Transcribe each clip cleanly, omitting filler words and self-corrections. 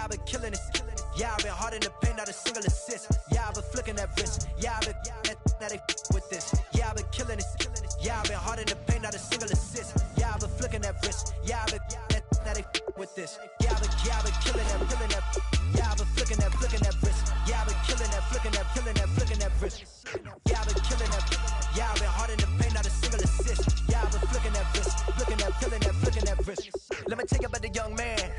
I've been killing it. Yeah, I've been hard in the paint, not a single assist. Yeah, I've been flicking that wrist. Yeah, I've been now they with this. Yeah, I've been killing it. Yeah, I've been hard in the paint, not a single assist. Yeah, I've been flicking that wrist. Yeah, I've been now they with this. Yeah, I've been killing that. Yeah, I've been flicking that wrist. Yeah, I've been killing that, flicking that wrist. Yeah, I've been killing that. Yeah, I've been hard in the paint, not a single assist. Yeah, I've been flicking that wrist, flicking that wrist. Let me tell you about the young man.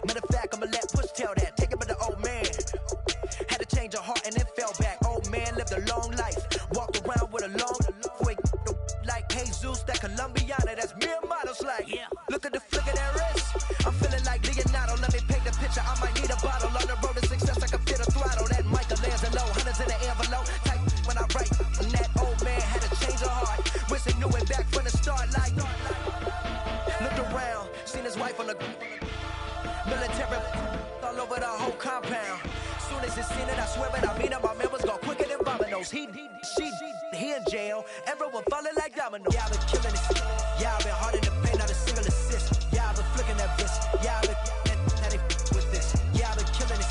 Matter of fact, I'ma let Push tell that. Take it about the old man. Had to change her heart and then fell back. Old man lived a long life. Walked around with a long wait like Jesus, that Colombiana. That's mere models like. Yeah. Look at the flick of that wrist. I'm feeling like Leonardo. Let me paint the picture. I might need a bottle. On the road to success, I can fit a throttle. That Michelangelo, hundreds in the envelope. Type when I write. And that old man had to change her heart. Wish he knew it back from the start. Like looked around, seen his wife on the military all over the whole compound. Soon as he seen it, I swear it, I mean it, my man was gone quicker than dominoes. He in jail, everyone falling like dominoes. Yeah, I've been killing it. Yeah, I've been hard in the paint, not a single assist. Yeah, I've been flicking that wrist. Yeah, I've been now they with this. Yeah, I've been killing it.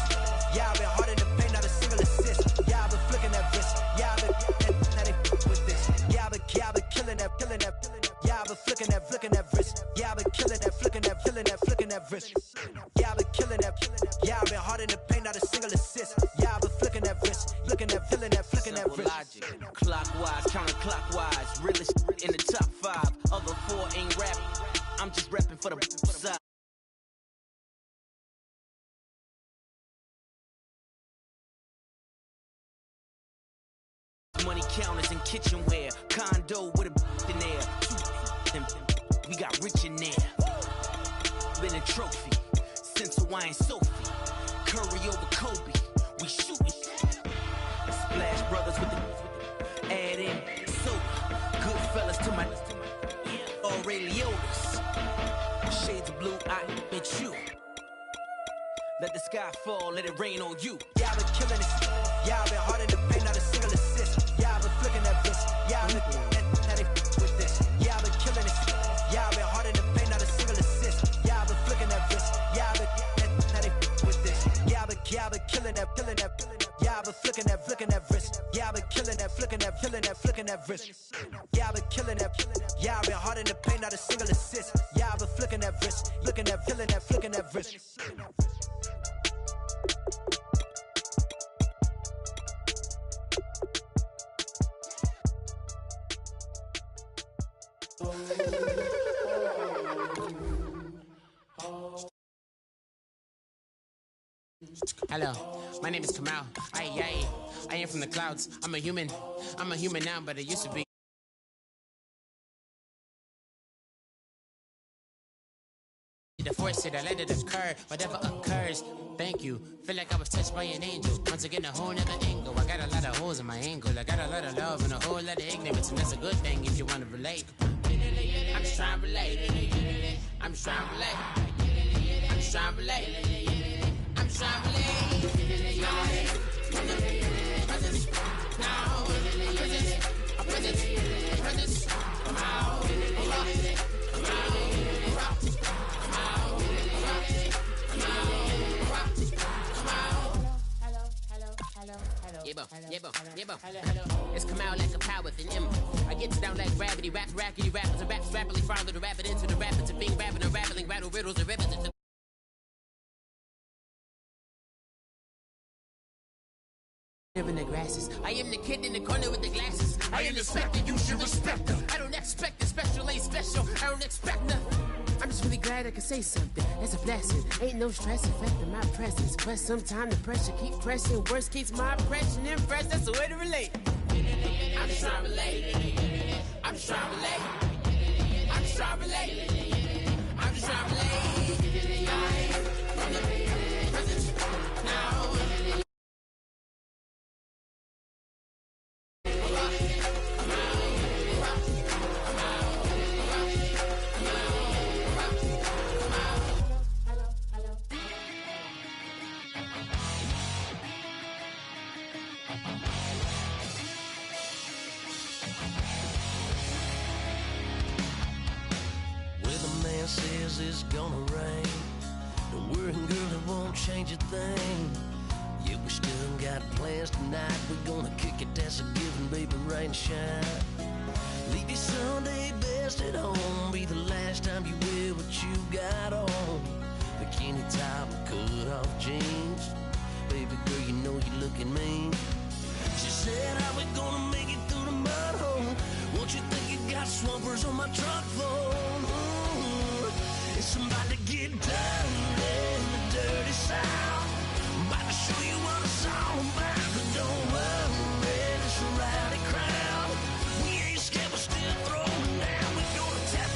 Yeah, I've been hard in the paint, not a single assist. Yeah, I've been flicking that wrist. Yeah, I've been now they with this. Yeah, I've been killing that. Yeah, I've been flicking that wrist. Yeah, I've been killing that, flicking that wrist. Yeah, I've been killing that. Yeah, I've been hard in the paint, not a single assist. Yeah, I've been flicking that wrist, flicking that wrist. Logic, clockwise, counterclockwise, realest in the top 5. Other 4 ain't rap. I'm just repping for the side. Money counters and kitchenware, condo with a in there. We got rich in there. Been a trophy since Hawaiian Sophie. Curry over Kobe, we shootin'. Splash Brothers with the add in soda. Good fellas to my Aureliotis. Shades of blue, I admit you. Let the sky fall, let it rain on you. Yeah, I've been killing it. Yeah, I've been hard in the paint, not a single assist. Yeah, I've been flicking that wrist. Yeah, I've been now they with this. Yeah, I've been killing it. Yeah, I've been hard in the paint, not a single assist. Yeah, I've been flicking that wrist. Yeah, I've been now they with this. Yeah, I've been killing that. Yeah, I've been flicking that wrist. Yeah, I've been killing that, flicking that wrist. Yeah, I've been killing that. Yeah, I've been hard in the paint, not a single assist. Yeah, I've been flicking that wrist, flicking that wrist. Hello, my name is Kamal. I am from the clouds. I'm a human now, but I used to be. The force it, I let it occur, whatever occurs. Thank you. Feel like I was touched by an angel. Once again, a whole nother angle. I got a lot of holes in my angle. I got a lot of love and a whole lot of ignorance, and that's a good thing if you want to relate. I'm just trying to relate. I'm just trying to relate. I'm just trying to relate. I'm just trying to relate. Now, presence, come out. It's come out like a power with an M. I get down like gravity, rackety rappers and raps rapidly follow the rapid into the rapids and being rapping and rattling, rattle riddles and rivers. In the grasses. I am the kid in the corner with the glasses. I am the specter, you should respect them. I don't expect the special, ain't special. I don't expect nothing. I'm just really glad I can say something. That's a blessing. Ain't no stress affecting my presence. But sometimes the pressure keep pressing. Worst keeps my impression impressed. That's the way to relate. I'm just trying to relate. I'm just trying to relate. I'm just trying to relate. I'm just trying to relate. From the present now. Says it's gonna rain. Don't worry, girl, it won't change a thing. Yeah, we still got plans tonight. We're gonna kick it, that's a given, baby, rain and shine. Leave your Sunday best at home. Be the last time you wear what you got on. Bikini top and cut off jeans. Baby girl, you know you're looking mean. She said, how we gonna make it through the mud hole? Won't you think you got swampers on my truck phone? Ooh, it's about to get dirty in the dirty South. I'm about to show you what it's all about. But don't worry, it's a rowdy crowd. We ain't scared, we're still throwing down. We're gonna tap,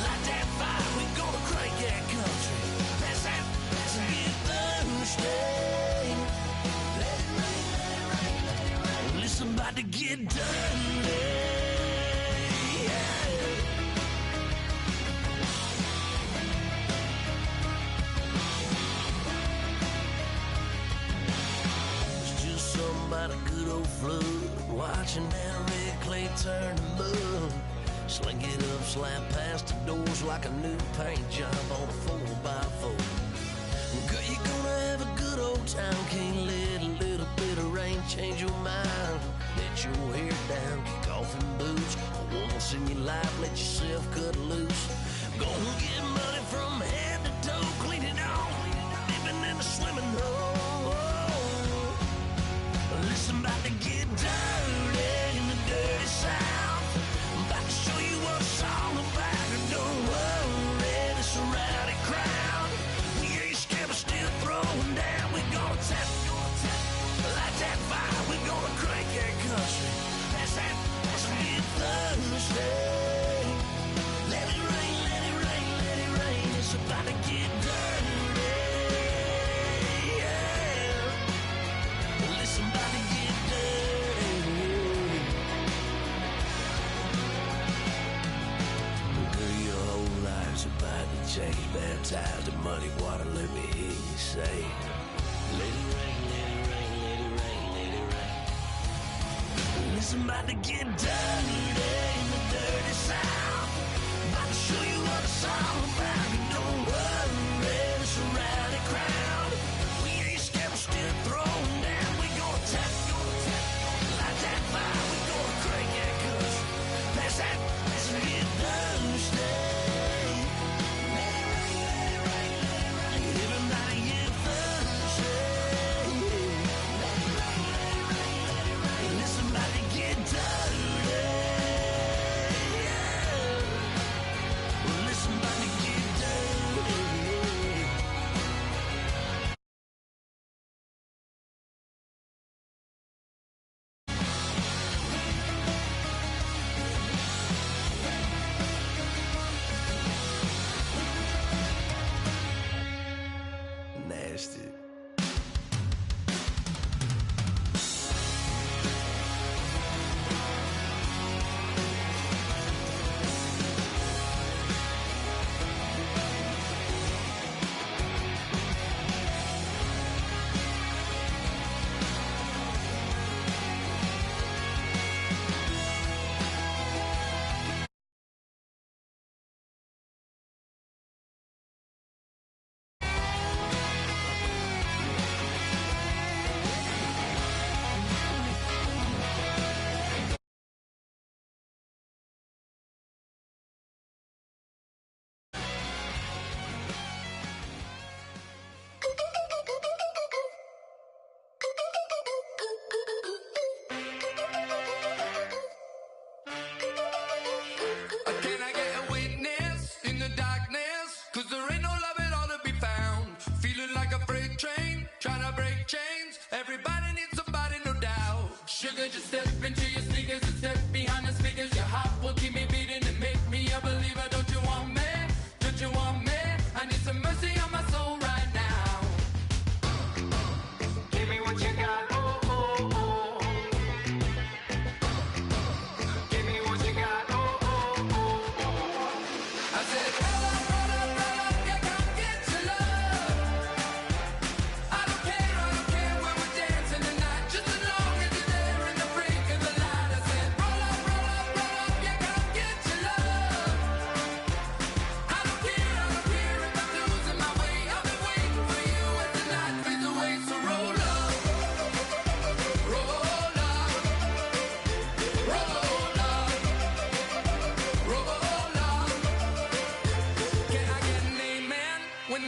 light that fire. We're gonna crank that country. That's get Thursday. Let it rain, let it rain, let it rain. Listen, about to get dirty. About a good old flood, watching that red clay turn to mud. Sling it up, slap past the doors like a new paint job on a 4x4. Girl, you're gonna have a good old time. Can't let a little bit of rain change your mind. Let your hair down, kick off in boots. Once in your life, let yourself cut loose. Go and get money from head to toe, clean it off, dipping in the swimming hole. Listen, about to get dirty in the dirty South. I'm about to show you what it's all about. And don't worry, it's a rowdy crowd. We ain't scared, we're still throwing down. We're gonna tap, light that fire. We're gonna crank that country. That's get Thursday. Let it rain, let it rain, let it rain. It's about to get dirty. Listen, about to get dirty. Girl, your whole life's about to change. Baptized in muddy water, let me hear you say, let it rain, let it rain, let it rain, let it rain. Listen, about to get dirty in the dirty South. About to show you what it's all about. And don't worry, it's a rowdy crowd. We ain't scared, we're still throwing down. Tap, light that fire. We gonna crank that country. That's get Thursday. Let it rain, let it rain, let it rain. Everybody get Thursday. Let it rain, let it rain, let it rain. Listen, about to get dirty. Listen, about to get dirty. Nasty.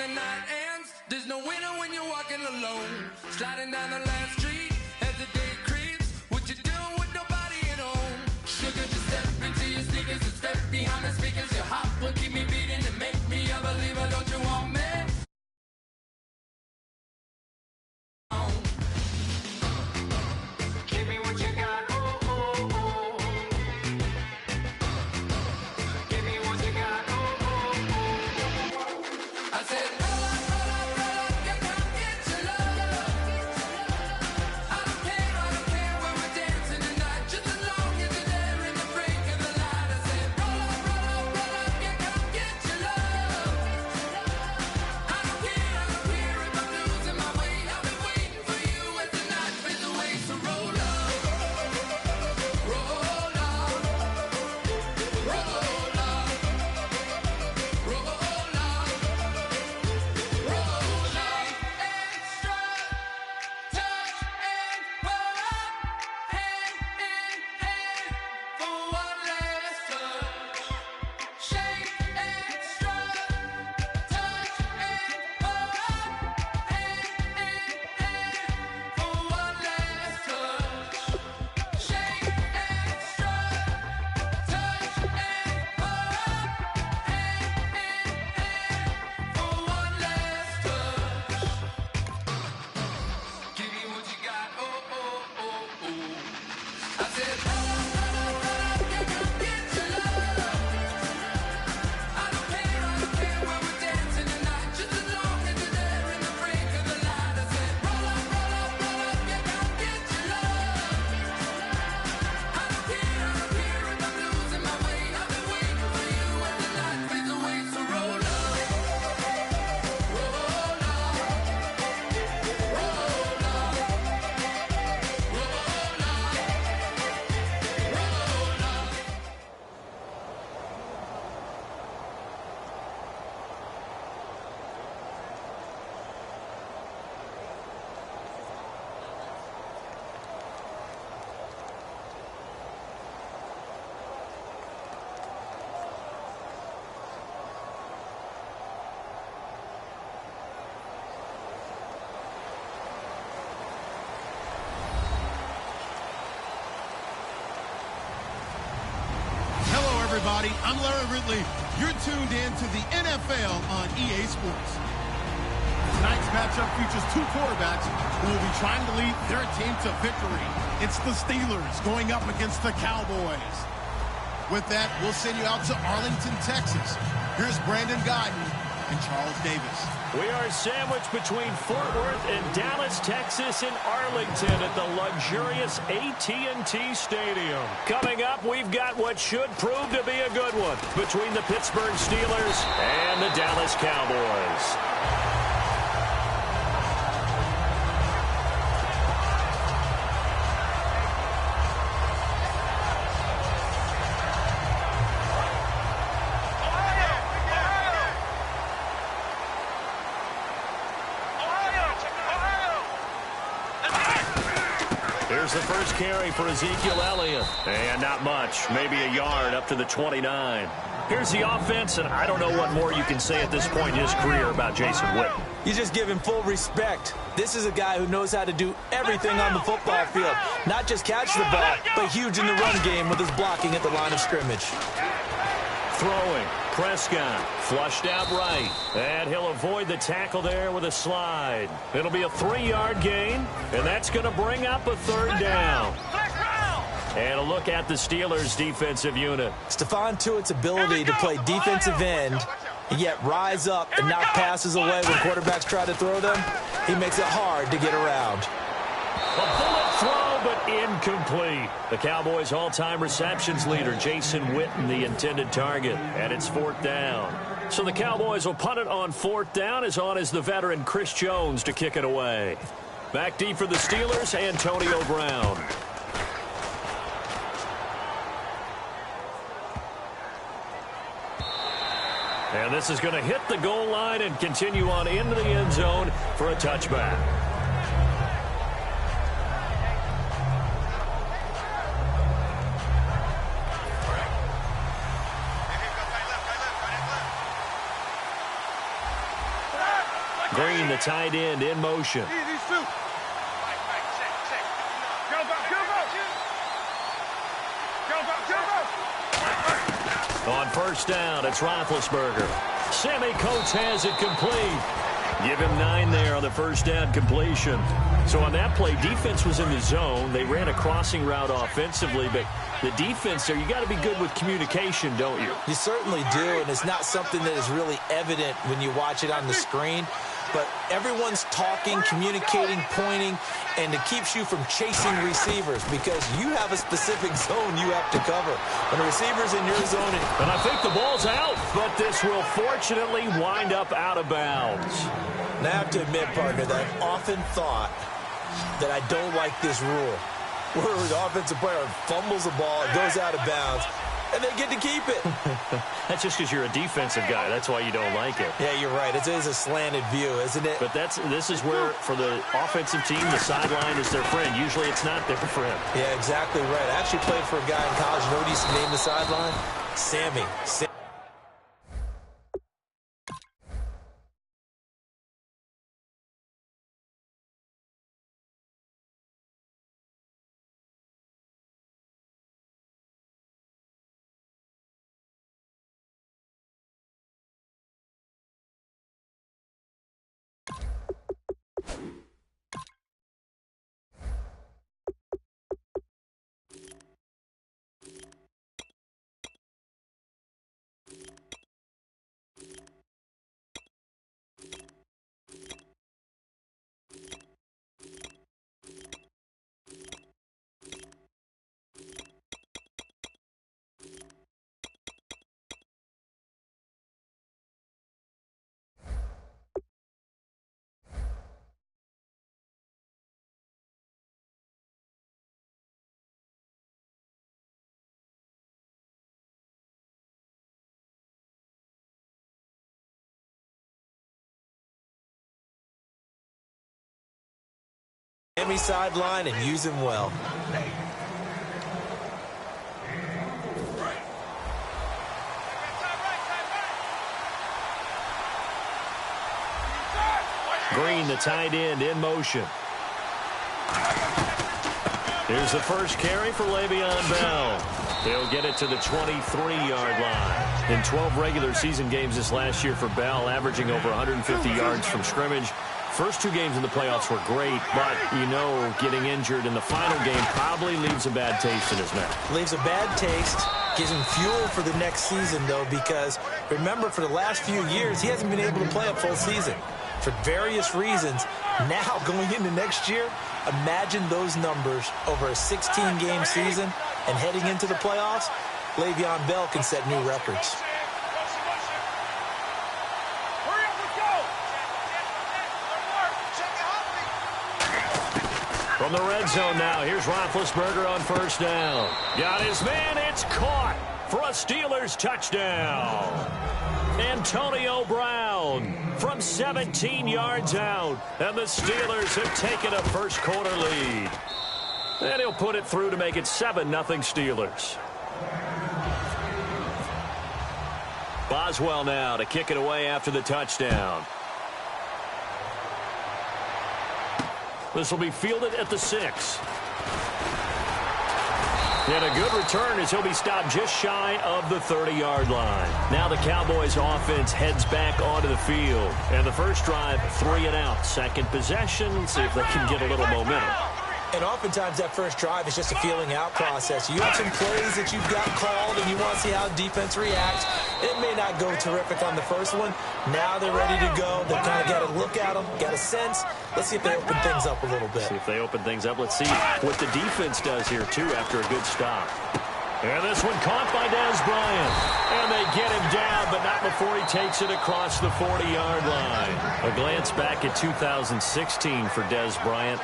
the night ends. There's no winner when you're walking alone. Sliding down the last street as the day creeps. What you doing with nobody at home? Sugar, just step into your sneakers and step behind the speakers. Your heart will keep me beating and make me a believer. Don't you want me? Give me what you got. Oh, oh, oh. Give me what you got. Oh, oh, oh. I said, roll up, yeah, come get your love. I don't care when we're dancing tonight. Just as long as you're there in the break of the light. I said, roll up, yeah, come get your love. I don't care if I'm losing my way. I've been waiting for you as the night fades away. So roll up, roll up, roll up, roll up, roll up, and strut, touch and pull up, hand in hand for one last touch. Shake and strut, touch and pull up, hand in hand for one last touch. Shake and strut, touch and pull up, hand in hand for one last touch. Give me what you got, oh, oh, oh, oh. I said, yeah, come get your love. I don't care when we're dancing tonight. Just as long as you're there in the break of the light. I said, roll up, yeah, come get your love. I don't care if I'm losing my way. I've been waiting for you as the night fades away. So roll up, roll up, roll up, roll up, roll up. Hello, everybody. I'm Larry Ridley. You're tuned in to the NFL on EA Sports. Tonight's matchup features two quarterbacks who will be trying to lead their team to victory. It's the Steelers going up against the Cowboys. With that, we'll send you out to Arlington, Texas. Here's Brandon Guyton and Charles Davis. We are sandwiched between Fort Worth and Dallas, Texas, in Arlington at the luxurious AT&T Stadium. Coming up, we've got what should prove to be a good one between the Pittsburgh Steelers and the Dallas Cowboys. Here's the first carry for Ezekiel Elliott. And not much, maybe a yard up to the 29. Here's the offense, and I don't know what more you can say at this point in his career about Jason Witten. You just give him full respect. This is a guy who knows how to do everything on the football field. Not just catch the ball, but huge in the run game with his blocking at the line of scrimmage. Throwing, Prescott, flushed out right. And he'll avoid the tackle there with a slide. It'll be a 3-yard gain, and that's going to bring up a third down. And a look at the Steelers' defensive unit. Stephon Tuitt's ability to play defensive end and yet rise up and knock passes away when quarterbacks try to throw them, he makes it hard to get around. A bullet throw, but incomplete. The Cowboys' all-time receptions leader, Jason Witten, the intended target. And it's 4th down. So the Cowboys will punt it on 4th down, as on is the veteran Chris Jones to kick it away. Back deep for the Steelers, Antonio Brown. And this is going to hit the goal line and continue on into the end zone for a touchback. Green, the tight end, in motion. On first down, it's Roethlisberger. Sammy Coates has it complete. Give him 9 there on the first down completion. So on that play, defense was in the zone. They ran a crossing route offensively, but the defense there, you got to be good with communication, don't you? You certainly do, and it's not something that is really evident when you watch it on the screen. But everyone's talking, communicating, pointing, and it keeps you from chasing receivers because you have a specific zone you have to cover. When a receiver's in your zone. And I think the ball's out, but this will fortunately wind up out of bounds. Now I have to admit, partner, that I've often thought that I don't like this rule. Where the offensive player fumbles the ball, it goes out of bounds, and they get to keep it. That's just because you're a defensive guy. That's why you don't like it. Yeah, you're right. It is a slanted view, isn't it? But this is where, for the offensive team, the sideline is their friend. Usually it's not their friend. Yeah, exactly right. I actually played for a guy in college. You know what he used to name the sideline? Sammy. Sammy sideline and use him well. Green, the tight end, in motion. Here's the first carry for Le'Veon Bell. He'll get it to the 23-yard line. In 12 regular season games this last year for Bell, averaging over 150 yards from scrimmage. First 2 games in the playoffs were great, but, you know, getting injured in the final game probably leaves a bad taste in his mouth. Leaves a bad taste, gives him fuel for the next season, though, because, remember, for the last few years, he hasn't been able to play a full season for various reasons. Now, going into next year, imagine those numbers over a 16-game season and heading into the playoffs. Le'Veon Bell can set new records. From the red zone now, here's Roethlisberger on first down. Got his man, it's caught for a Steelers touchdown. Antonio Brown from 17 yards out, and the Steelers have taken a first quarter lead. And he'll put it through to make it 7-0 Steelers. Boswell now to kick it away after the touchdown. This will be fielded at the 6. And a good return as he'll be stopped just shy of the 30-yard line. Now the Cowboys offense heads back onto the field. And the first drive, 3 and out. Second possession, see if they can get a little momentum. And oftentimes that first drive is just a feeling out process. You have some plays that you've got called and you want to see how defense reacts. It may not go terrific on the first one. Now they're ready to go. They've kind of got to look at them, got a sense. Let's see if they open things up a little bit. See if they open things up. Let's see what the defense does here, too, after a good stop. And this one caught by Dez Bryant. And they get him down, but not before he takes it across the 40-yard line. A glance back at 2016 for Dez Bryant.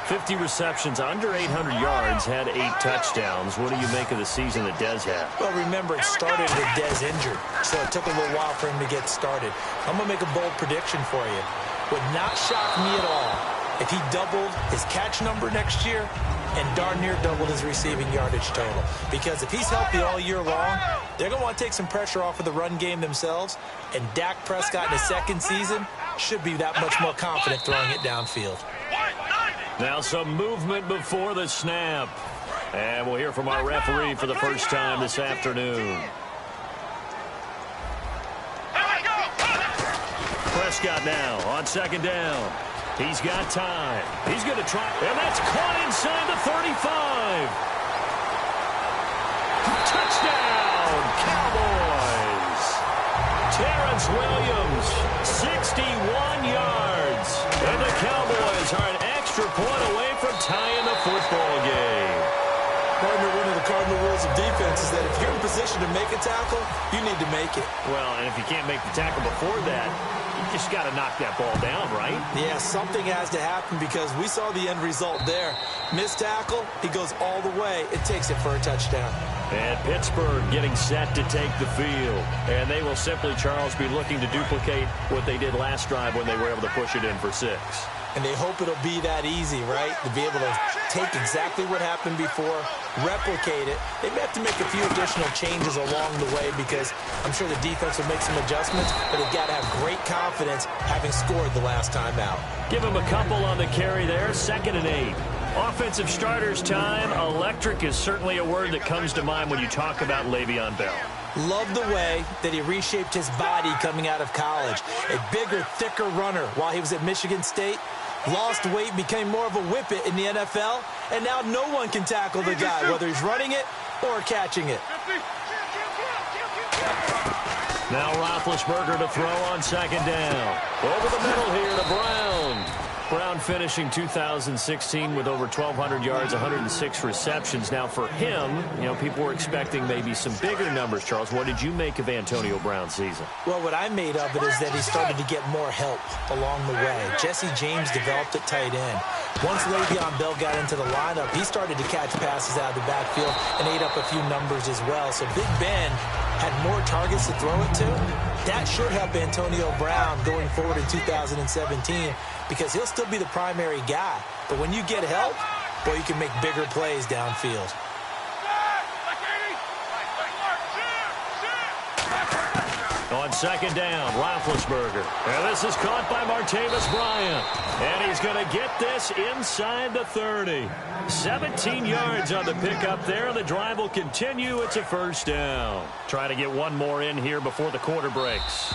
50 receptions, under 800 yards, had 8 touchdowns. What do you make of the season that Dez had? Well, remember, it started with Dez injured, so it took a little while for him to get started. I'm going to make a bold prediction for you. Would not shock me at all if he doubled his catch number next year and darn near doubled his receiving yardage total. Because if he's healthy all year long, they're going to want to take some pressure off of the run game themselves. And Dak Prescott in his second season, should be that much more confident throwing it downfield. Now some movement before the snap. And we'll hear from our referee for the first time this afternoon. Prescott now on second down. He's got time. He's going to try. And that's caught inside the 35. Touchdown, Cowboys. Terrence Williams, 61 yards. And the Cowboys are an extra point away from tying the football game. Partner, one of the cardinal rules of defense is that if you're in position to make a tackle, you need to make it. Well, and if you can't make the tackle before that, you just got to knock that ball down, right? Yeah, something has to happen because we saw the end result there. Missed tackle, he goes all the way. It takes it for a touchdown. And Pittsburgh getting set to take the field. And they will simply, Charles, be looking to duplicate what they did last drive when they were able to push it in for 6. And they hope it'll be that easy, right? To be able to take exactly what happened before, replicate it. They may have to make a few additional changes along the way because I'm sure the defense will make some adjustments, but they've got to have great confidence having scored the last time out. Give him a couple on the carry there, 2nd and 8. Offensive starters time. Electric is certainly a word that comes to mind when you talk about Le'Veon Bell. Love the way that he reshaped his body coming out of college. A bigger, thicker runner while he was at Michigan State. Lost weight, became more of a whippet in the NFL, and now no one can tackle the guy, whether he's running it or catching it. Now Roethlisberger to throw on 2nd down. Over the middle here to Brown. Brown finishing 2016 with over 1,200 yards, 106 receptions. Now for him, people were expecting maybe some bigger numbers, Charles. What did you make of Antonio Brown's season? Well, what I made of it is that he started to get more help along the way. Jesse James developed at tight end. Once Le'Veon Bell got into the lineup, he started to catch passes out of the backfield and ate up a few numbers as well. So Big Ben had more targets to throw it to. That should help Antonio Brown going forward in 2017 because he'll still be the primary guy. But when you get help, boy, you can make bigger plays downfield. On 2nd down, Roethlisberger. And this is caught by Martavis Bryant. And he's going to get this inside the 30. 17 yards on the pickup there. The drive will continue. It's a 1st down. Trying to get one more in here before the quarter breaks.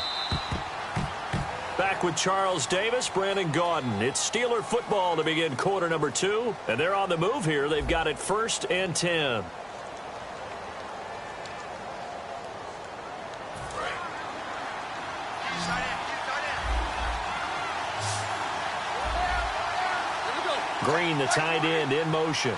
Back with Charles Davis, Brandon Gaudin. It's Steeler football to begin quarter number 2. And they're on the move here. They've got it 1st and 10. Green, the tight end, in motion.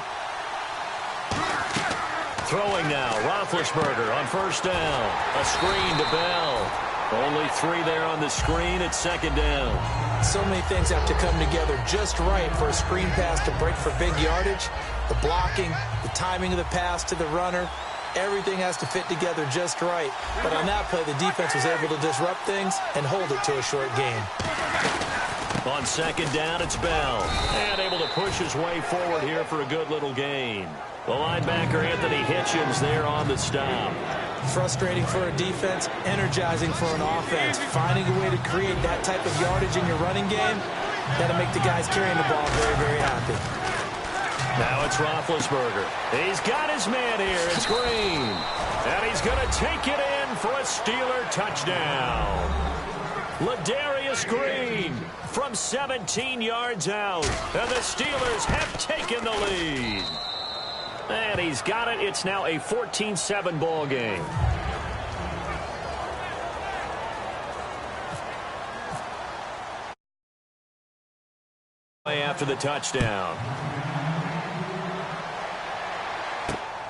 Throwing now, Roethlisberger on 1st down. A screen to Bell. Only 3 there on the screen at 2nd down. So many things have to come together just right for a screen pass to break for big yardage. The blocking, the timing of the pass to the runner, everything has to fit together just right. But on that play, the defense was able to disrupt things and hold it to a short game. On 2nd down, it's Bell. And able to push his way forward here for a good little gain. The linebacker, Anthony Hitchens, there on the stop. Frustrating for a defense, energizing for an offense. Finding a way to create that type of yardage in your running game, that'll make the guys carrying the ball very, very happy. Now it's Roethlisberger. He's got his man here. It's Green. And he's going to take it in for a Steeler touchdown. Ladarius Green from 17 yards out. And the Steelers have taken the lead. And he's got it. It's now a 14-7 ball game. After the touchdown.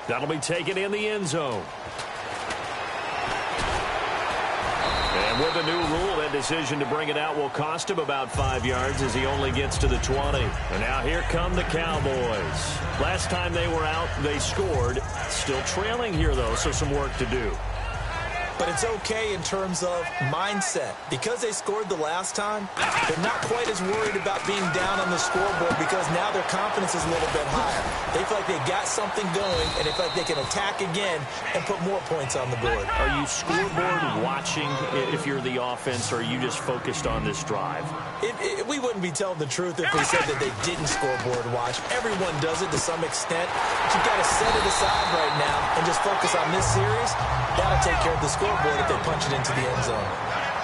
That'll be taken in the end zone. And with the new rule, that decision to bring it out will cost him about 5 yards as he only gets to the 20. And now here come the Cowboys. Last time they were out, they scored. Still trailing here, though, so some work to do. but it's okay in terms of mindset. Because they scored the last time, they're not quite as worried about being down on the scoreboard because now their confidence is a little bit higher. They feel like they got something going, and they feel like they can attack again and put more points on the board. Are you scoreboard watching if you're the offense, or are you just focused on this drive? We wouldn't be telling the truth if we said that they didn't scoreboard watch. Everyone does it to some extent. But you've got to set it aside right now and just focus on this series. That'll take care of the scoreboard if they punch it into the end zone.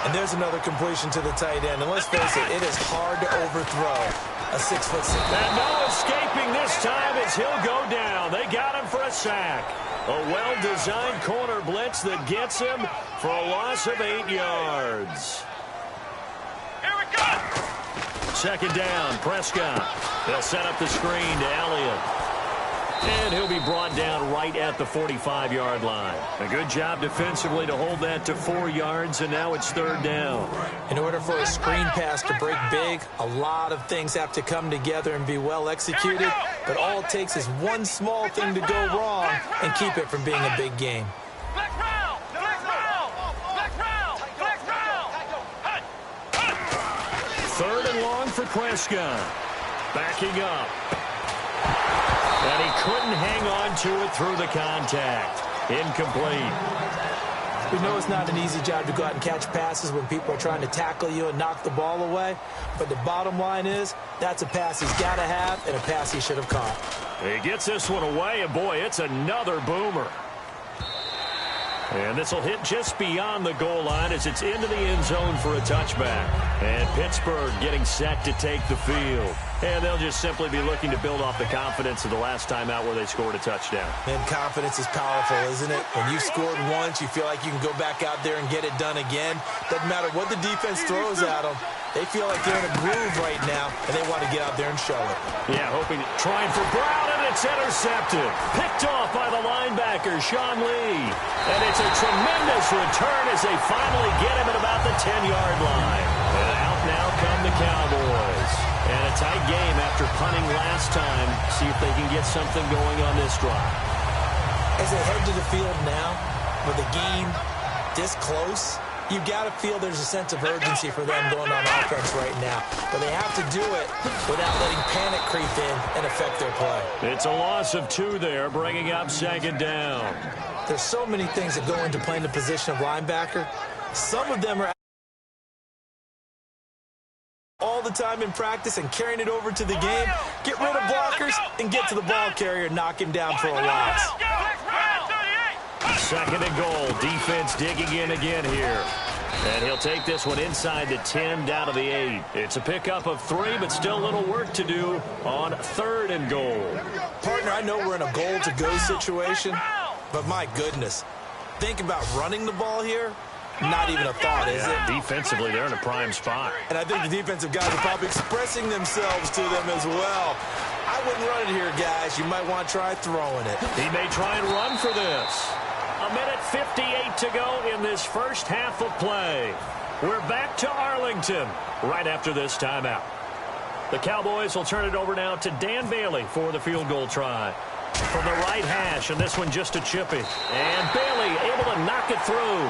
And there's another completion to the tight end. And let's face it, it is hard to overthrow a 6'6". And no escaping this time as he'll go down. They got him for a sack. A well-designed corner blitz that gets him for a loss of 8 yards. Here we go. Second down, Prescott. They'll set up the screen to Elliott. And he'll be brought down right at the 45-yard line. A good job defensively to hold that to 4 yards, and now it's third down. In order for a screen pass to break big, a lot of things have to come together and be well executed, but all it takes is one small thing to go wrong and keep it from being a big game. Black round. Black round. Black round. Black round. Third and long for Prescott. Backing up. And he couldn't hang on to it through the contact. Incomplete. We know it's not an easy job to go out and catch passes when people are trying to tackle you and knock the ball away. But the bottom line is, that's a pass he's got to have and a pass he should have caught. He gets this one away, and boy, it's another boomer. And this will hit just beyond the goal line as it's into the end zone for a touchback. And Pittsburgh getting set to take the field. And they'll just simply be looking to build off the confidence of the last time out where they scored a touchdown. And confidence is powerful, isn't it? When you scored once, you feel like you can go back out there and get it done again. Doesn't matter what the defense throws at them. They feel like they're in a groove right now, and they want to get out there and show it. Yeah, trying for Brown, and it's intercepted. Picked off by the linebacker, Sean Lee. And it's a tremendous return as they finally get him at about the 10-yard line. And out now come the Cowboys. And a tight game after punting last time. See if they can get something going on this drive. As they head to the field now, with the game this close, you've got to feel there's a sense of urgency for them going on offense right now. But they have to do it without letting panic creep in and affect their play. It's a loss of 2 there, bringing up second down. There's so many things that go into playing the position of linebacker. Some of them are all the time in practice and carrying it over to the game. Get rid of blockers and get to the ball carrier and knock him down for a loss. Second and goal. Defense digging in again here. And he'll take this one inside the 10, down to the 8. It's a pickup of 3, but still a little work to do on third and goal. Partner, I know we're in a goal-to-go situation, but my goodness, think about running the ball here. Not even a thought, is it? Defensively, they're in a prime spot. And I think the defensive guys are probably expressing themselves to them as well. I wouldn't run it here, guys. You might want to try throwing it. He may try and run for this. A minute 58 to go in this first half of play. We're back to Arlington right after this timeout. The Cowboys will turn it over now to Dan Bailey for the field goal try. From the right hash, and this one just a chippy. And Bailey able to knock it through.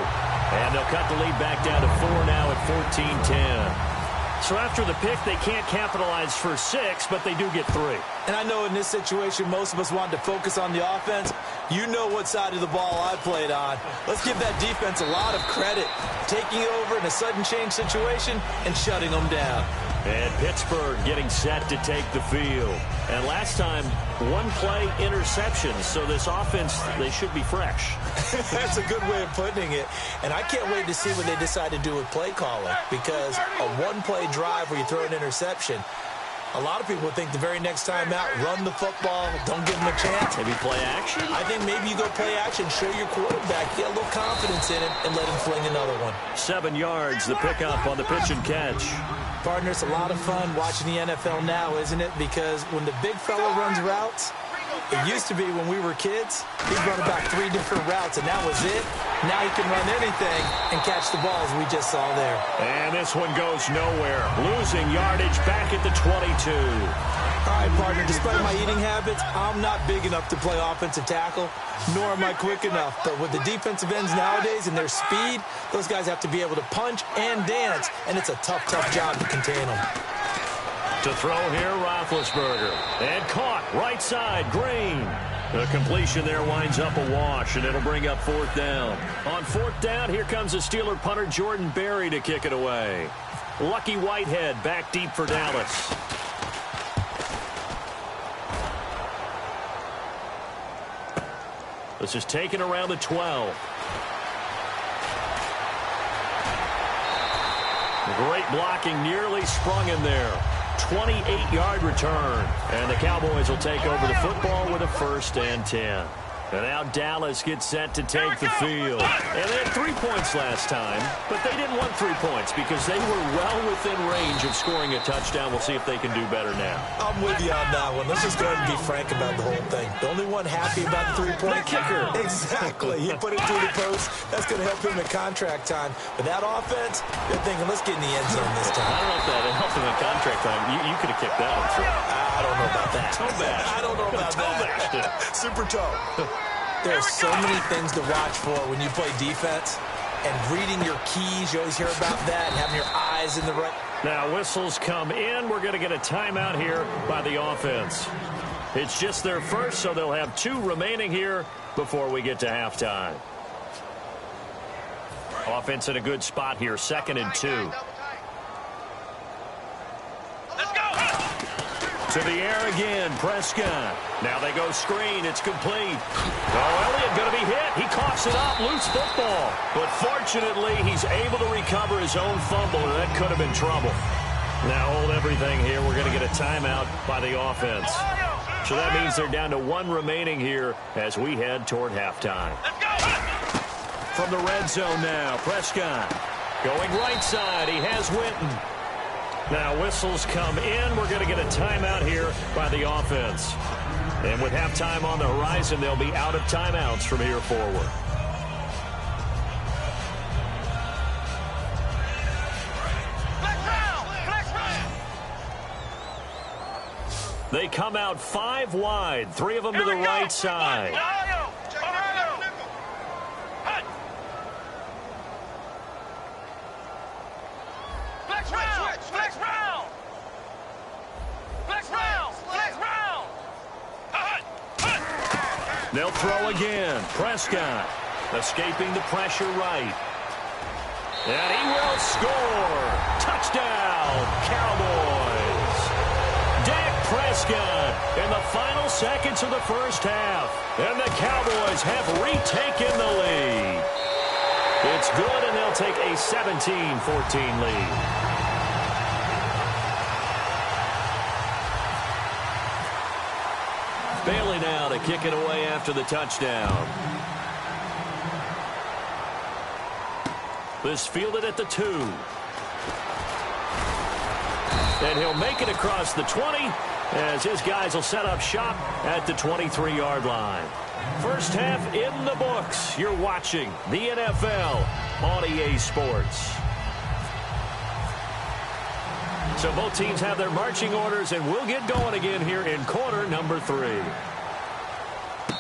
And they'll cut the lead back down to 4 now at 14-10. So after the pick, they can't capitalize for 6, but they do get 3. And I know in this situation, most of us wanted to focus on the offense. You know what side of the ball I played on. Let's give that defense a lot of credit. Taking over in a sudden change situation and shutting them down. And Pittsburgh getting set to take the field. And last time, 1-play interception. So this offense, they should be fresh. That's a good way of putting it. And I can't wait to see what they decide to do with play calling. Because a 1-play drive where you throw an interception, a lot of people think the very next time out, run the football, don't give them a chance. Maybe play action? I think maybe you go play action, show your quarterback, get a little confidence in him, and let him fling another one. 7 yards, the pickup on the pitch and catch. Partner, it's a lot of fun watching the NFL now, isn't it? Because when the big fella runs routes, it used to be when we were kids, he'd run about 3 different routes, and that was it. Now he can run anything and catch the ball, as we just saw there. And this one goes nowhere. Losing yardage back at the 22. All right, partner, despite my eating habits, I'm not big enough to play offensive tackle, nor am I quick enough. But with the defensive ends nowadays and their speed, those guys have to be able to punch and dance, and it's a tough, tough job to contain them. To throw here, Roethlisberger. And caught, right side, Green. The completion there winds up a wash, and it'll bring up 4th down. On 4th down, here comes the Steeler punter Jordan Berry to kick it away. Lucky Whitehead back deep for Dallas. This is taken around the 12. Great blocking, nearly sprung in there. 28-yard return. And the Cowboys will take over the football with a 1st and 10. And now Dallas gets set to take the field. And they had 3 points last time, but they didn't want 3 points because they were well within range of scoring a touchdown. We'll see if they can do better now. I'm with you on that one. Let's just go ahead and be frank about the whole thing. The only one happy about the 3-point kicker. Exactly. He put it through the post. That's going to help him in contract time. But that offense, they're thinking, let's get in the end zone this time. I don't know if that helped him in contract time. You could have kicked that one. I don't know about that. Toe bash. I don't know about that. Super toe. There's so many things to watch for when you play defense. And reading your keys, you always hear about that, and having your eyes in the right. Now whistles come in. We're going to get a timeout here by the offense. It's just their first, so they'll have 2 remaining here before we get to halftime. Offense in a good spot here, 2nd and 2. To the air again, Prescott. Now they go screen. It's complete. Oh, Elliott going to be hit. He coughs it up. Loose football. But fortunately, he's able to recover his own fumble, or that could have been trouble. Now hold everything here. We're going to get a timeout by the offense. So that means they're down to 1 remaining here as we head toward halftime. From the red zone now, Prescott. Going right side. He has Witten. Now whistles come in. We're going to get a timeout here by the offense. And with halftime on the horizon, they'll be out of timeouts from here forward. They come out 5 wide, 3 of them to the right side. They'll throw again. Prescott escaping the pressure right. And he will score. Touchdown, Cowboys. Dak Prescott in the final seconds of the first half. And the Cowboys have retaken the lead. It's good, and they'll take a 17-14 lead. Bailey now to kick it away after the touchdown. This fielded at the 2. And he'll make it across the 20 as his guys will set up shop at the 23-yard line. First half in the books. You're watching the NFL on EA Sports. So both teams have their marching orders, and we'll get going again here in quarter number 3.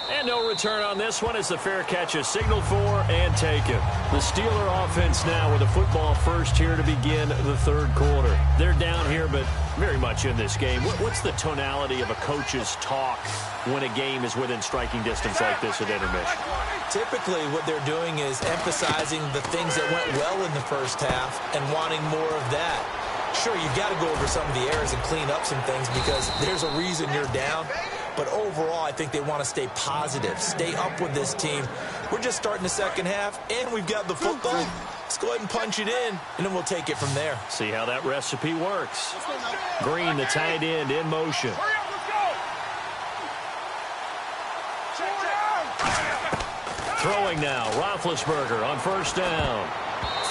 And no return on this one as the fair catch is signaled for and taken. The Steeler offense now with a football first here to begin the 3rd quarter. They're down here, but very much in this game. What's the tonality of a coach's talk when a game is within striking distance like this at intermission? Typically, what they're doing is emphasizing the things that went well in the first half and wanting more of that. Sure, you've got to go over some of the errors and clean up some things because there's a reason you're down. But overall, I think they want to stay positive, stay up with this team. We're just starting the second half, and we've got the football. Let's go ahead and punch it in, and then we'll take it from there. See how that recipe works. Green, the tight end, in motion. Throwing now, Roethlisberger on first down.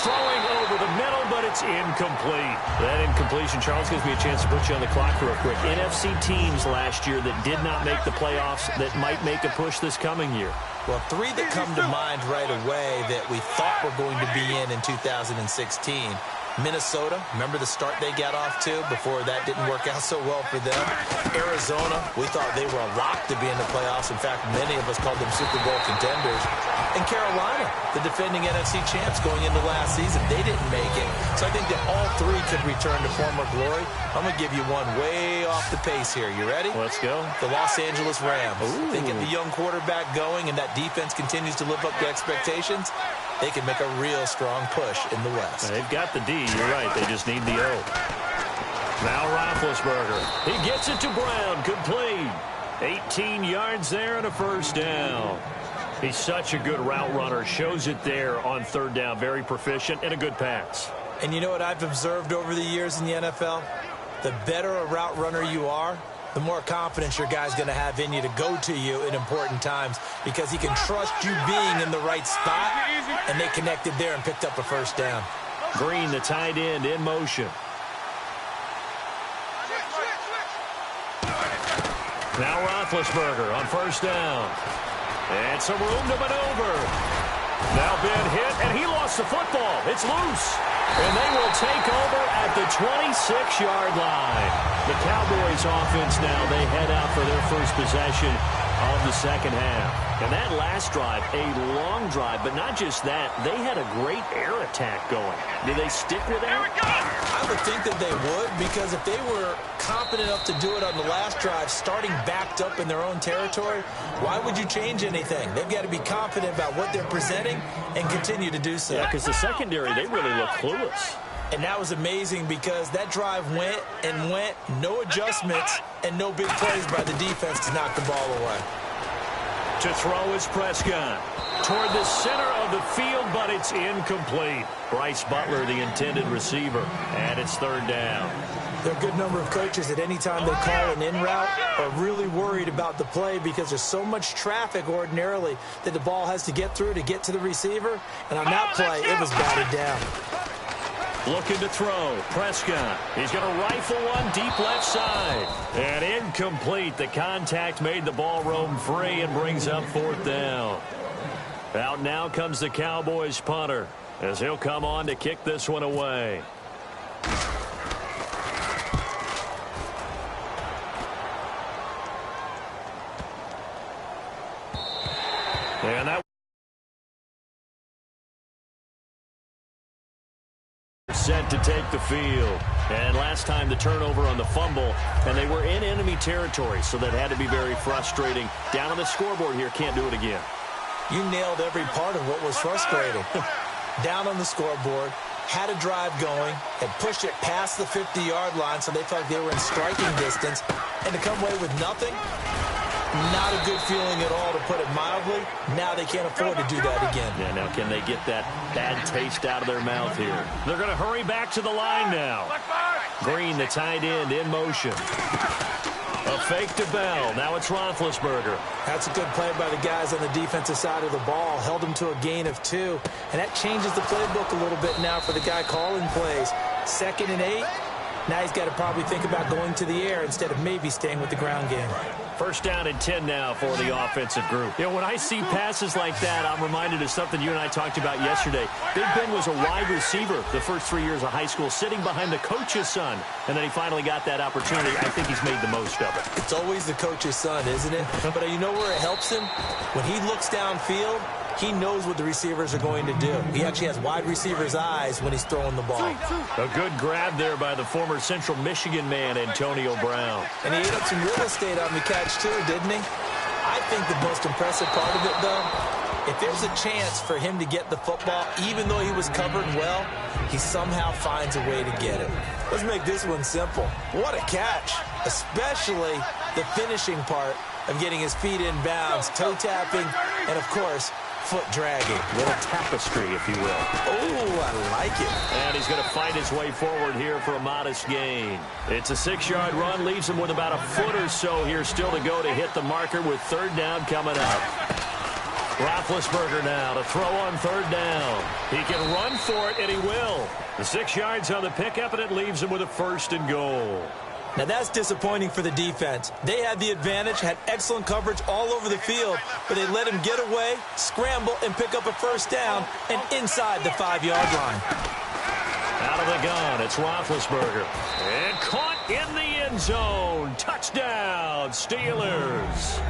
throwing over the middle, but it's incomplete. That incompletion, Charles, gives me a chance to put you on the clock real quick. NFC teams last year that did not make the playoffs that might make a push this coming year. Well, three that come to mind right away that we thought were going to be in 2016. Minnesota, remember the start they got off to before that didn't work out so well for them. Arizona, we thought they were a lock to be in the playoffs. In fact, many of us called them Super Bowl contenders. And Carolina, the defending NFC champs going into last season, they didn't make it. So I think that all three could return to former glory. I'm going to give you one way off the pace here. You ready? Let's go. The Los Angeles Rams. Ooh. They get the young quarterback going, and that defense continues to live up to expectations. They can make a real strong push in the West. They've got the D. You're right. They just need the O. Now Roethlisberger. He gets it to Brown. Complete. 18 yards there and a first down. He's such a good route runner. Shows it there on third down. Very proficient and a good pass. And you know what I've observed over the years in the NFL? The better a route runner you are, the more confidence your guy's going to have in you to go to you in important times because he can trust you being in the right spot, and they connected there and picked up a first down. Green, the tight end, in motion. Now Roethlisberger on first down. And some room to maneuver. Now Ben hit, and he lost the football. It's loose. And they will take over at the 26-yard line. The Cowboys offense now, they head out for their first possession of the second half. And that last drive, a long drive, but not just that, they had a great air attack going. Do they stick with that? I would think that they would, because if they were competent enough to do it on the last drive, starting backed up in their own territory, why would you change anything? They've got to be confident about what they're presenting and continue to do so. Yeah, because the secondary, they really look clueless. And that was amazing because that drive went and went, no adjustments, and no big plays by the defense to knock the ball away. To throw is Prescott. Toward the center of the field, but it's incomplete. Bryce Butler, the intended receiver, and it's third down. There are a good number of coaches that any time they call an in route are really worried about the play because there's so much traffic ordinarily that the ball has to get through to get to the receiver. And on that play, it was batted down. Looking to throw. Prescott. He's going to rifle one deep left side. And incomplete. The contact made the ball roam free and brings up fourth down. Out now comes the Cowboys punter as he'll come on to kick this one away. And that set to take the field. And last time the turnover on the fumble, and they were in enemy territory, so that had to be very frustrating. Down on the scoreboard here, can't do it again. You nailed every part of what was frustrating. Down on the scoreboard, had a drive going, had pushed it past the 50-yard line, so they felt they were in striking distance, and to come away with nothing, not a good feeling at all, to put it mildly. Now they can't afford to do that again. Yeah, now can they get that bad taste out of their mouth here? They're going to hurry back to the line now. Green, the tight end, in motion. A fake to Bell. Now it's Roethlisberger. That's a good play by the guys on the defensive side of the ball. Held him to a gain of 2. And that changes the playbook a little bit now for the guy calling plays. 2nd and 8. Now he's got to probably think about going to the air instead of maybe staying with the ground game. First down and 10 now for the offensive group. You know, when I see passes like that, I'm reminded of something you and I talked about yesterday. Big Ben was a wide receiver the first 3 years of high school, sitting behind the coach's son. And then he finally got that opportunity. I think he's made the most of it. It's always the coach's son, isn't it? But you know where it helps him? When he looks downfield, he knows what the receivers are going to do. He actually has wide receivers' eyes when he's throwing the ball. A good grab there by the former Central Michigan man, Antonio Brown. And he ate up some real estate on the catch, too, didn't he? I think the most impressive part of it, though, if there's a chance for him to get the football, even though he was covered well, he somehow finds a way to get it. Let's make this one simple. What a catch, especially the finishing part of getting his feet in bounds, toe tapping, and, of course, foot dragging. Little tapestry, if you will. Oh, I like it. And he's going to fight his way forward here for a modest gain. It's a 6-yard run, leaves him with about a foot or so here still to go to hit the marker with third down coming up. Roethlisberger now to throw on third down. He can run for it, and he will. The 6 yards on the pickup, and it leaves him with a 1st and goal. Now that's disappointing for the defense. They had the advantage, had excellent coverage all over the field, but they let him get away, scramble, and pick up a 1st down, and inside the 5-yard line. Out of the gun, it's Roethlisberger. And caught in the end zone. Touchdown, Steelers.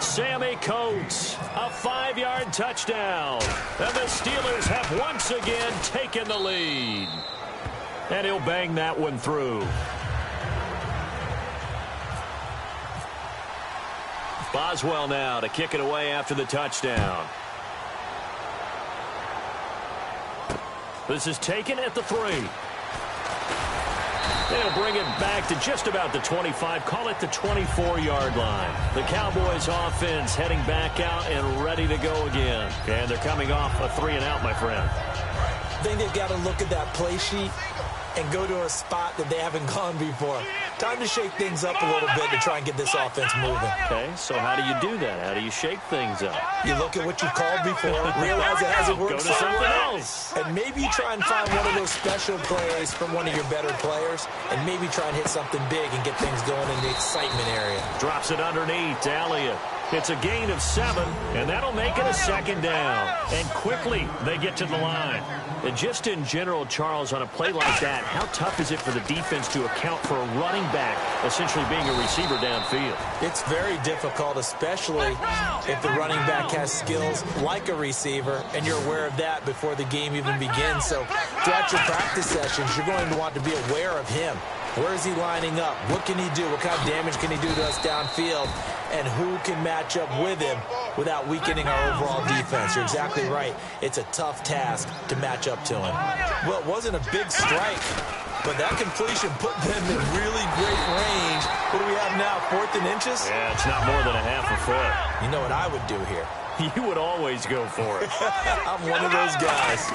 Sammy Coates, a 5-yard touchdown. And the Steelers have once again taken the lead. And he'll bang that one through. Boswell now to kick it away after the touchdown. This is taken at the 3. They'll bring it back to just about the 25, call it the 24-yard line. The Cowboys offense heading back out and ready to go again. And they're coming off a 3-and-out, my friend. I think they've got to look at that play sheet and go to a spot that they haven't gone before. Time to shake things up a little bit to try and get this offense moving. Okay, so how do you do that? How do you shake things up? You look at what you called before, realize it hasn't worked Go to something else. And maybe try and find one of those special plays from one of your better players, and maybe try and hit something big and get things going in the excitement area. Drops it underneath to Elliott. It's a gain of 7, and that'll make it a 2nd down. And quickly, they get to the line. And just in general, Charles, on a play like that, how tough is it for the defense to account for a running back essentially being a receiver downfield? It's very difficult, especially if the running back has skills like a receiver, and you're aware of that before the game even begins. So throughout your practice sessions, you're going to want to be aware of him. Where is he lining up? What can he do? What kind of damage can he do to us downfield? And who can match up with him without weakening our overall defense? You're exactly right. It's a tough task to match up to him. Well, it wasn't a big strike, but that completion put them in really great range. What do we have now, 4th and inches? Yeah, it's not more than a half a foot. You know what I would do here? You would always go for it. I'm one of those guys.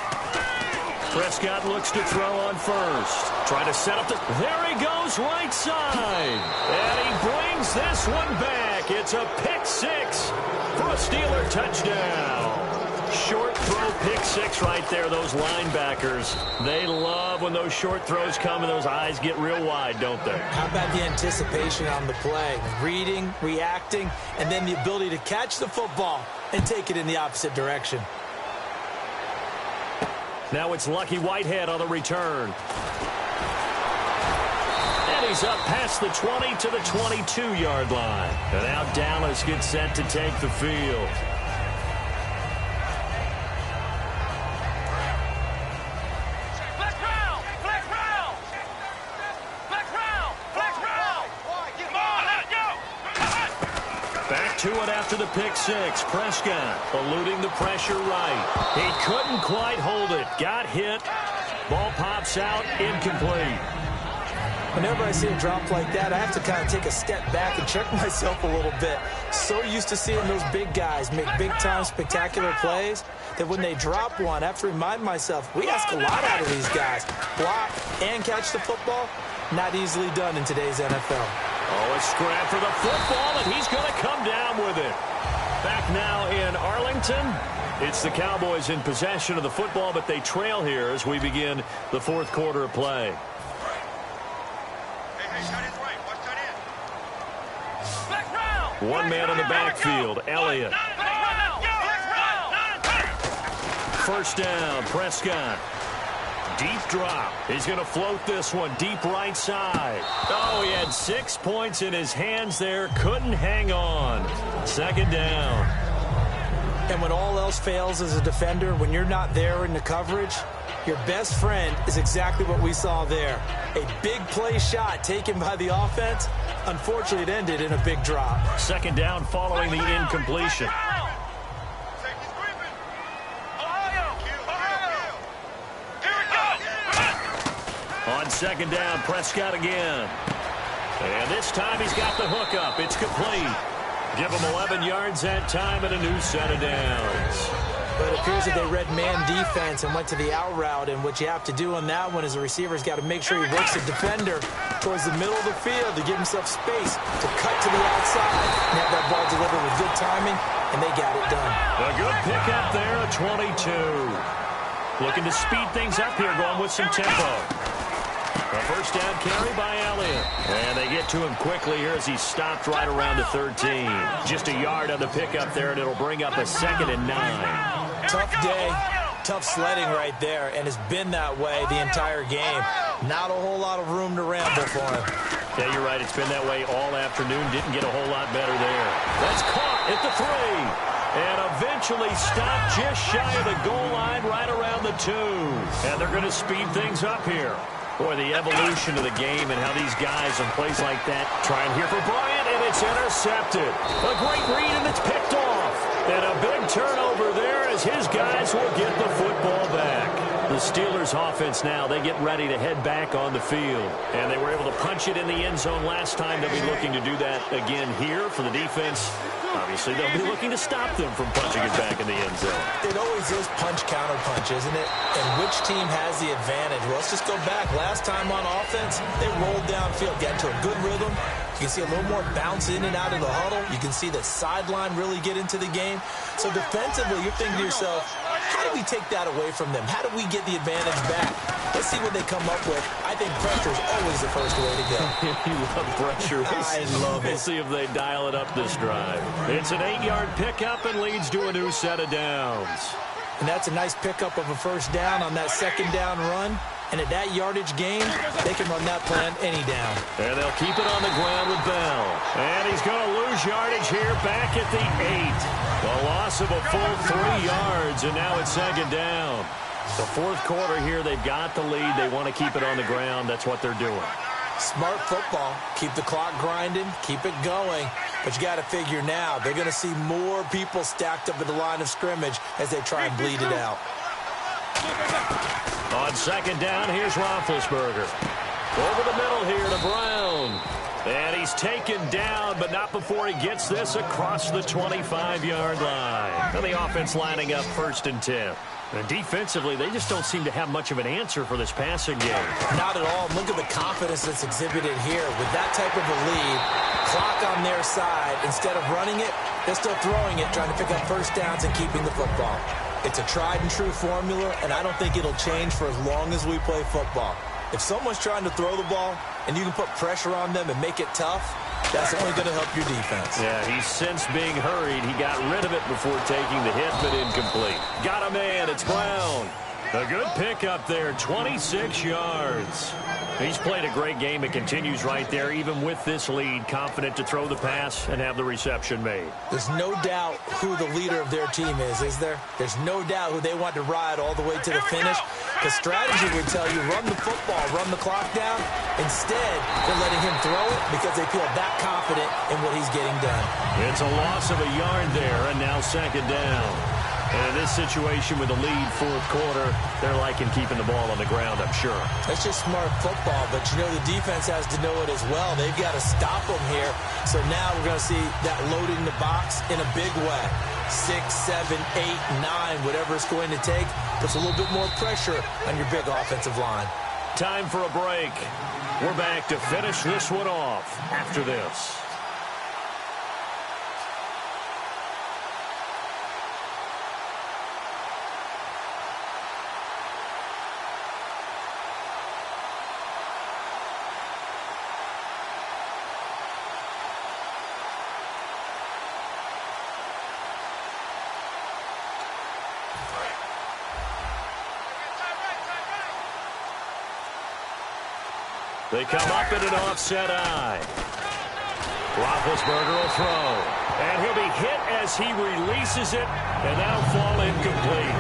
Prescott looks to throw on first. Try to set up the... There he goes, right side. And he brings this one back. It's a pick 6 for a Steeler touchdown. Short throw pick 6 right there. Those linebackers, they love when those short throws come and those eyes get real wide, don't they? How about the anticipation on the play? Reading, reacting, and then the ability to catch the football and take it in the opposite direction. Now it's Lucky Whitehead on the return. And he's up past the 20 to the 22-yard line. And now Dallas gets set to take the field. Back to it after the pick 6. Prescott eluding the pressure right. He couldn't quite hold it. Got hit. Ball pops out. Incomplete. Whenever I see a drop like that, I have to kind of take a step back and check myself a little bit. So used to seeing those big guys make big-time spectacular plays that when they drop one, I have to remind myself, we ask a lot out of these guys. Block and catch the football, not easily done in today's NFL. Oh, a scrap for the football, and he's going to come down with it. Back now in Arlington. It's the Cowboys in possession of the football, but they trail here as we begin the 4th quarter of play. One man in the backfield, Elliott. First down, Prescott. Deep drop. He's going to float this one deep right side. Oh, he had 6 points in his hands there. Couldn't hang on. 2nd down. And when all else fails as a defender, when you're not there in the coverage, your best friend is exactly what we saw there. A big play shot taken by the offense. Unfortunately, it ended in a big drop. 2nd down following the incompletion. On 2nd down, Prescott again. And this time he's got the hook up. It's complete. Give him 11 yards that time and a new set of downs. But it appears that they read man defense and went to the out route. And what you have to do on that one is the receiver's got to make sure he works the defender towards the middle of the field to give himself space to cut to the outside and have that ball delivered with good timing, and they got it done. A good pickup there, a 22. Looking to speed things up here, going with some tempo. A first down carry by Elliott. And they get to him quickly here as he's stopped right around the 13. Just a yard on the pickup there, and it'll bring up a 2nd and 9. Tough day, tough sledding right there, and it's been that way the entire game. Not a whole lot of room to ramble for him. Yeah, you're right. It's been that way all afternoon. Didn't get a whole lot better there. That's caught at the 3. And eventually stopped just shy of the goal line right around the 2. And they're going to speed things up here. Boy, the evolution of the game and how these guys on plays like that trying here for Bryant, and it's intercepted. A great read, and it's picked off. And a big turnover there as his guys will get the football back. The Steelers offense now, they get ready to head back on the field. And they were able to punch it in the end zone last time. They'll be looking to do that again here for the defense. Obviously, they'll be looking to stop them from punching it back in the end zone. It always is punch-counter-punch, isn't it? And which team has the advantage? Well, let's just go back. Last time on offense, they rolled downfield, got into a good rhythm. You can see a little more bounce in and out of the huddle. You can see the sideline really get into the game. So defensively, you're thinking to yourself, how do we take that away from them? How do we get the advantage back? Let's see what they come up with. I think pressure is always the first way to go. You love pressure. I love it. We'll see if they dial it up this drive. It's an 8-yard pickup and leads to a new set of downs. And that's a nice pickup of a first down on that second down run. And at that yardage gain, they can run that plan any down. And they'll keep it on the ground with Bell. And he's going to lose yardage here back at the 8. The loss of a full 3 yards, and now it's 2nd down. The 4th quarter here, they've got the lead. They want to keep it on the ground. That's what they're doing. Smart football. Keep the clock grinding. Keep it going. But you got to figure now, they're going to see more people stacked up at the line of scrimmage as they try and bleed it out. On 2nd down, here's Roethlisberger. Over the middle here to Brown. And he's taken down, but not before he gets this across the 25-yard line. And the offense lining up 1st and 10. And defensively, they just don't seem to have much of an answer for this passing game. Not at all. Look at the confidence that's exhibited here. With that type of a lead, clock on their side, instead of running it, they're still throwing it, trying to pick up first downs and keeping the football. It's a tried-and-true formula, and I don't think it'll change for as long as we play football. If someone's trying to throw the ball and you can put pressure on them and make it tough, that's only going to help your defense. Yeah, he's since being hurried. He got rid of it before taking the hit, but incomplete. Got a man. It's Brown. A good pickup there, 26 yards. He's played a great game. It continues right there, even with this lead, confident to throw the pass and have the reception made. There's no doubt who the leader of their team is there? There's no doubt who they want to ride all the way to the finish. The strategy would tell you, run the football, run the clock down. Instead, they're letting him throw it because they feel that confident in what he's getting done. It's a loss of a yard there, and now 2nd down. And in this situation with the lead 4th quarter, they're liking keeping the ball on the ground, I'm sure. That's just smart football, but you know the defense has to know it as well. They've got to stop them here. So now we're going to see that loading the box in a big way. 6, 7, 8, 9, whatever it's going to take, puts a little bit more pressure on your big offensive line. Time for a break. We're back to finish this one off after this. They come up in an offset eye. Roethlisberger will throw. And he'll be hit as he releases it, and that'll fall incomplete.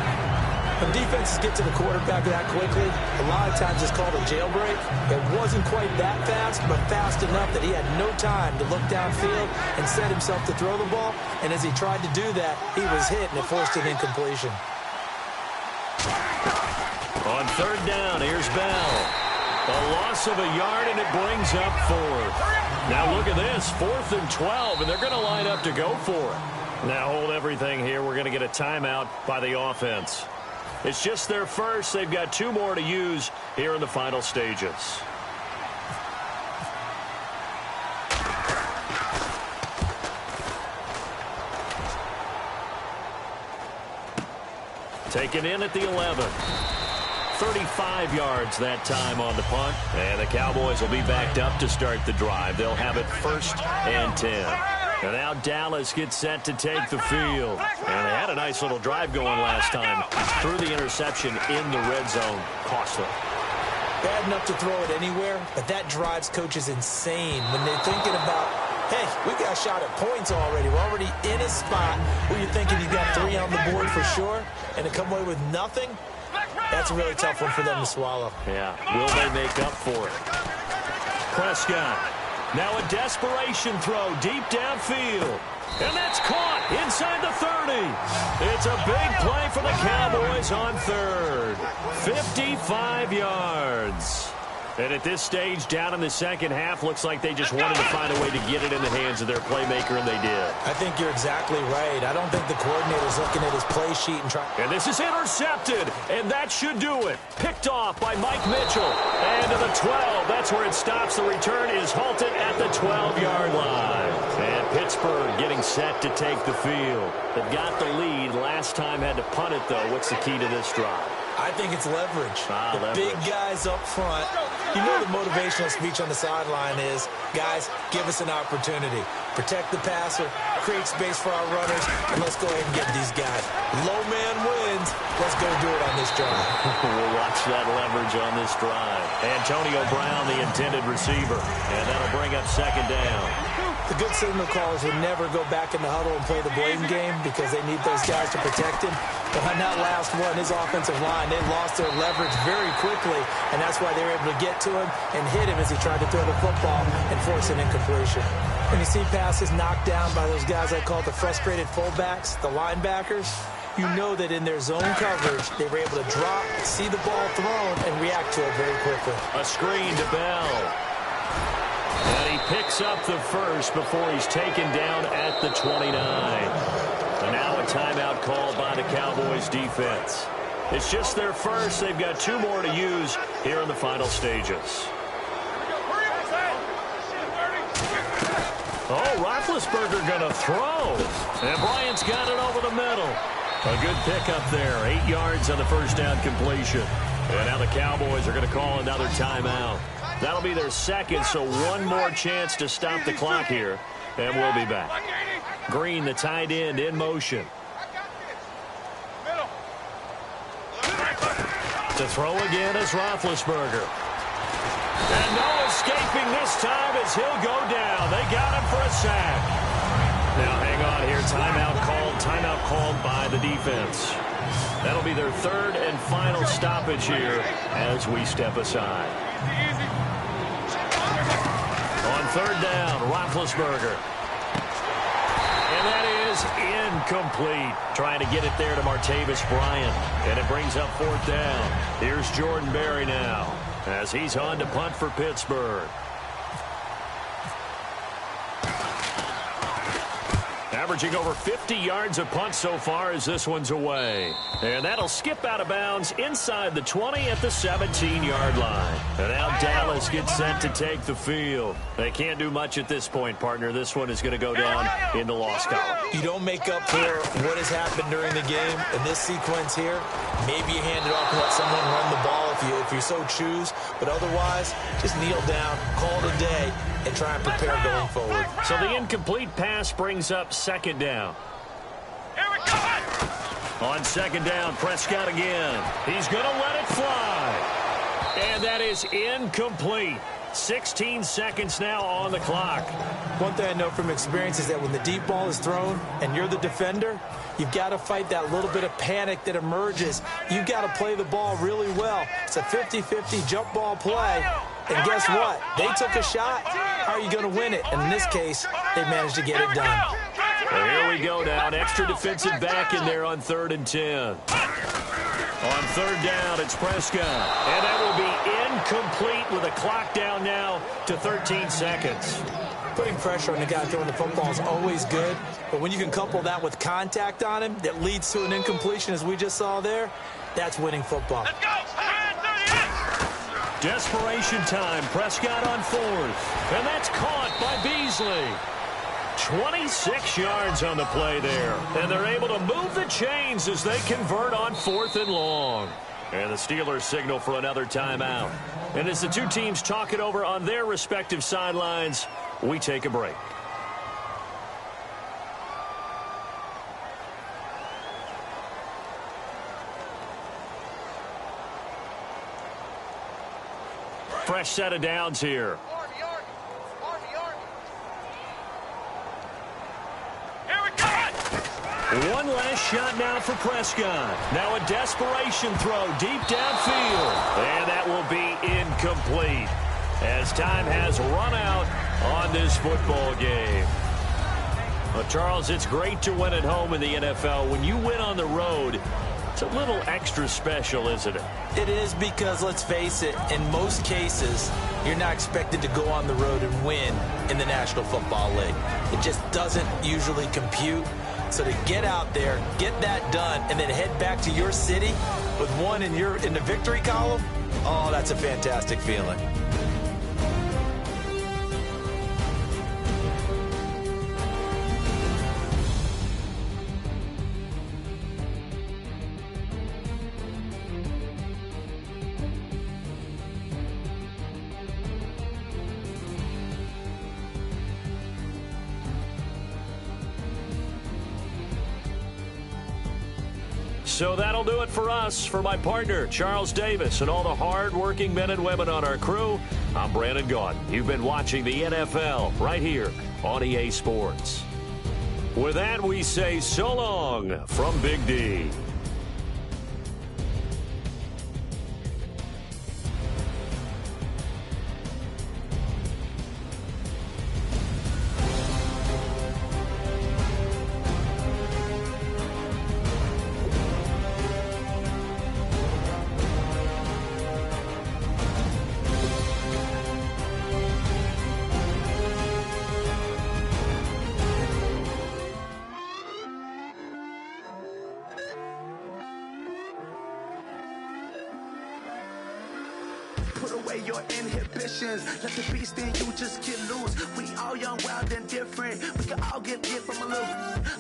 When defenses get to the quarterback that quickly, a lot of times it's called a jailbreak. It wasn't quite that fast, but fast enough that he had no time to look downfield and set himself to throw the ball. And as he tried to do that, he was hit, and it forced an incompletion. On 3rd down, here's Bell. A loss of a yard, and it brings up 4th. Now look at this, 4th and 12, and they're going to line up to go for it. Now hold everything here. We're going to get a timeout by the offense. It's just their first. They've got 2 more to use here in the final stages. Taken in at the 11. 35 yards that time on the punt. And the Cowboys will be backed up to start the drive. They'll have it 1st and 10. And now Dallas gets set to take the field. And they had a nice little drive going last time. Threw the interception in the red zone. Costly. Bad enough to throw it anywhere, but that drives coaches insane when they're thinking about, hey, we got a shot at points already. We're already in a spot where you're thinking you got 3 on the board for sure, and to come away with nothing, that's a really tough one for them to swallow. Yeah, will they make up for it? Prescott. Now a desperation throw deep downfield. And that's caught inside the 30. It's a big play for the Cowboys on 3rd. 55 yards. And at this stage, down in the second half, looks like they just wanted to find a way to get it in the hands of their playmaker, and they did. I think you're exactly right. I don't think the coordinator's looking at his play sheet and trying. And this is intercepted, and that should do it. Picked off by Mike Mitchell. And to the 12. That's where it stops. The return is halted at the 12-yard line. And Pittsburgh getting set to take the field. They've got the lead. Last time had to punt it, though. What's the key to this drive? I think it's leverage. The big guys up front. You know the motivational speech on the sideline is, guys, give us an opportunity. Protect the passer, create space for our runners, and let's go ahead and get these guys. Low man wins. Let's go do it on this drive. We'll watch that leverage on this drive. Antonio Brown, the intended receiver, and that'll bring up 2nd down. The good signal callers would never go back in the huddle and play the blame game because they need those guys to protect him. But on that last one, his offensive line, they lost their leverage very quickly, and that's why they were able to get to him and hit him as he tried to throw the football and force an incompletion. When you see passes knocked down by those guys I call the frustrated fullbacks, the linebackers, you know that in their zone coverage, they were able to drop, see the ball thrown, and react to it very quickly. A screen to Bell. And he picks up the first before he's taken down at the 29. And now a timeout called by the Cowboys defense. It's just their first. They've got 2 more to use here in the final stages. Oh, Roethlisberger going to throw. And Bryant's got it over the middle. A good pickup there. 8 yards on the first down completion. And now the Cowboys are going to call another timeout. That'll be their second, so one more chance to stop the clock here. And we'll be back. Green, the tight end, in motion. To throw again is Roethlisberger. And no escaping this time as he'll go down. They got him for a sack. Now hang on here. Timeout called by the defense. That'll be their 3rd and final stoppage here as we step aside. On 3rd down, Roethlisberger. And that is incomplete. Trying to get it there to Martavis Bryant. And it brings up 4th down. Here's Jordan Berry now as he's on to punt for Pittsburgh. Averaging over 50 yards a punt so far as this one's away. And that'll skip out of bounds inside the 20 at the 17-yard line. And now Dallas gets set to take the field. They can't do much at this point, partner. This one is going to go down in the loss column. You don't make up for what has happened during the game in this sequence here. Maybe you hand it off and let someone run the ball if you so choose. But otherwise, just kneel down, call it a day, and try and prepare going forward. So the incomplete pass brings up 2nd down. Here we go. On 2nd down, Prescott again. He's going to let it fly. And that is incomplete. 16 seconds now on the clock. One thing I know from experience is that when the deep ball is thrown and you're the defender, you've got to fight that little bit of panic that emerges. You've got to play the ball really well. It's a 50-50 jump ball play. And guess what? They took a shot. How are you going to win it? And in this case, they managed to get it done. Well, here we go now. An extra defensive back in there on 3rd and 10. On 3rd down, it's Prescott. And that will be incomplete with a clock down now to 13 seconds. Putting pressure on the guy throwing the football is always good. But when you can couple that with contact on him that leads to an incompletion, as we just saw there, that's winning football. Let's go. Desperation time. Prescott on 4th. And that's caught by Beasley. 26 yards on the play there. And they're able to move the chains as they convert on 4th and long. And the Steelers signal for another timeout. And as the two teams talk it over on their respective sidelines, we take a break. Fresh set of downs here. One last shot now for Prescott. Now a desperation throw deep downfield. And that will be incomplete as time has run out on this football game. Well, Charles, it's great to win at home in the NFL. When you win on the road, it's a little extra special, isn't it? It is, because, let's face it, in most cases, you're not expected to go on the road and win in the National Football League. It just doesn't usually compute. So to get out there, get that done, and then head back to your city with one in the victory column, oh, that's a fantastic feeling. So that'll do it for us. For my partner, Charles Davis, and all the hard-working men and women on our crew, I'm Brandon Gaudin. You've been watching the NFL right here on EA Sports. With that, we say so long from Big D. Put away your inhibitions. Let the beast in you just get loose. We all young, wild, and different. We can all get hit from a little.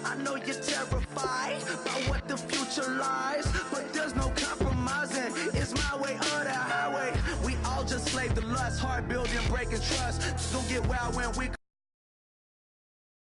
I know you're terrified by what the future lies, but there's no compromising. It's my way or the highway. We all just slave to lust, hard building, breaking trust. Don't get wild when we